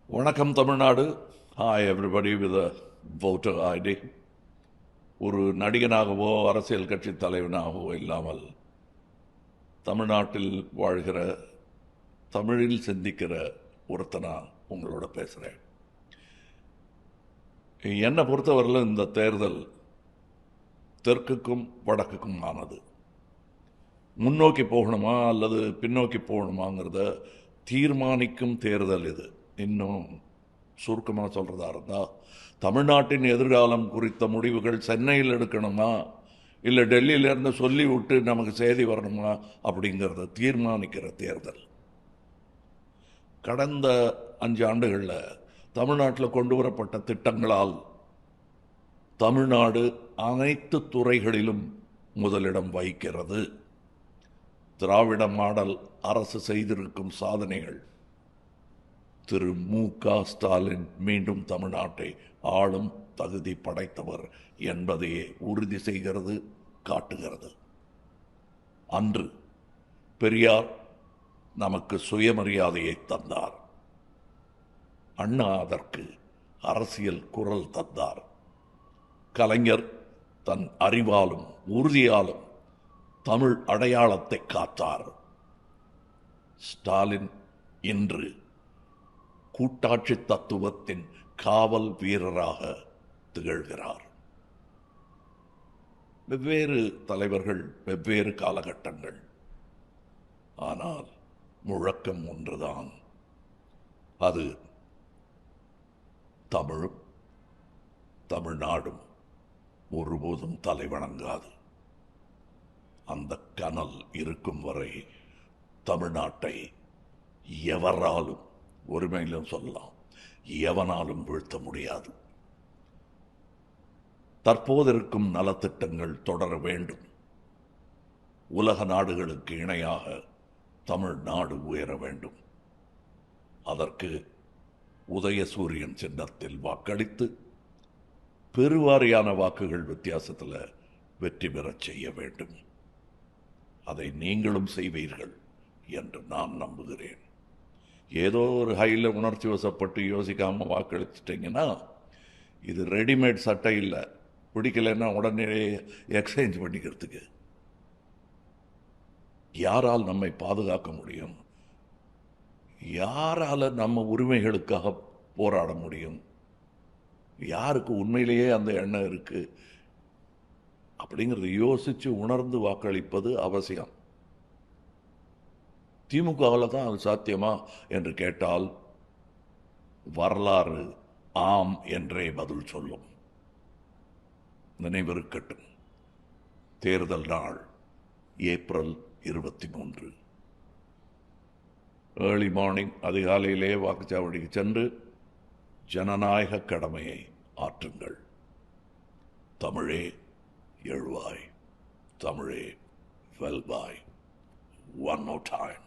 வணக்கம் Tamil Nadu. Hi everybody with voter ID. ஒரு நடிகனாகவோ அரசியல் கட்சி தலைவனாகவோ இல்லாமல் தமிழ்நாட்டில் வாழ்கிற தமிழில் சிந்திக்கிற ஒருத்தனா உங்களோட பேசுகிறேன். என்னை பொறுத்தவரையில் இந்த தேர்தல் தெற்குக்கும் வடக்குக்கும் ஆனது. முன்னோக்கி போகணுமா அல்லது பின்னோக்கி போகணுமாங்கிறத தீர்மானிக்கும் தேர்தல் இது. இன்னும் சுருக்கமாக சொல்கிறதா இருந்தால், தமிழ்நாட்டின் எதிர்காலம் குறித்த முடிவுகள் சென்னையில் எடுக்கணுமா இல்லை டெல்லியிலேருந்து சொல்லி விட்டு நமக்கு செய்தி வரணுமா அப்படிங்கிறத தீர்மானிக்கிற தேர்தல். கடந்த 5 ஆண்டுகளில் தமிழ்நாட்டில் கொண்டு வரப்பட்ட திட்டங்களால் தமிழ்நாடு அனைத்து துறைகளிலும் முதலிடம் வகிக்கிறது. திராவிட மாடல் அரசு செய்திருக்கும் சாதனைகள், திரு மு.க. ஸ்டாலின் மீண்டும் தமிழ்நாட்டை ஆளும் தகுதி படைத்தவர் என்பதையே உறுதி செய்கிறது, காட்டுகிறது. அன்று பெரியார் நமக்கு சுயமரியாதையை தந்தார். அண்ணா அதற்கு அரசியல் குரல் தந்தார். கலைஞர் தன் அறிவாலும் உறுதியாலும் தமிழ் அடையாளத்தை காத்தார். ஸ்டாலின் இன்று கூட்டாட்சி தத்துவத்தின் காவல் வீரராக திகழ்கிறார். வெவ்வேறு தலைவர்கள், வெவ்வேறு காலகட்டங்கள், ஆனால் முழக்கம் ஒன்றுதான். அது தமிழும் தமிழ்நாடும் ஒருபோதும் தலைவணங்காது. அந்த கனல் இருக்கும் வரை தமிழ்நாட்டை எவராலும், ஒருமையிலும் சொல்லலாம், எவனாலும் வீழ்த்த முடியாது. தற்போதிருக்கும் நலத்திட்டங்கள் தொடர வேண்டும். உலக நாடுகளுக்கு இணையாக தமிழ்நாடு உயர வேண்டும். அதற்கு உதயசூரியன் சின்னத்தில் வாக்களித்து பெருவாரியான வாக்குகள் வித்தியாசத்தில் வெற்றி பெறச் செய்ய வேண்டும். அதை நீங்களும் செய்வீர்கள் என்று நான் நம்புகிறேன். ஏதோ ஒரு ஹையில் உணர்ச்சி வசப்பட்டு யோசிக்காமல் வாக்களிச்சிட்டிங்கன்னா, இது ரெடிமேட் சட்டை இல்லை. பிடிக்கலைன்னா உடனே எக்ஸ்சேஞ்ச் பண்ணிக்கிறதுக்கு. யாரால் நம்மை பாதுகாக்க முடியும்? யாரால் நம்ம உரிமைகளுக்காக போராட முடியும்? யாருக்கு உண்மையிலேயே அந்த எண்ணம் இருக்குது அப்படிங்கிறத யோசித்து உணர்ந்து வாக்களிப்பது அவசியம். திமுகவில் தான் அது சாத்தியமா என்று கேட்டால் வரலாறு ஆம் என்றே பதில் சொல்லும். நினைவிருக்கட்டும், தேர்தல் நாள் ஏப்ரல் 23. ஏர்லி மார்னிங், அதிகாலையிலே வாக்குச்சாவடிக்கு சென்று ஜனநாயக கடமையை ஆற்றுங்கள். தமிழே எழுவாய், தமிழே வெல்வாய். One more time.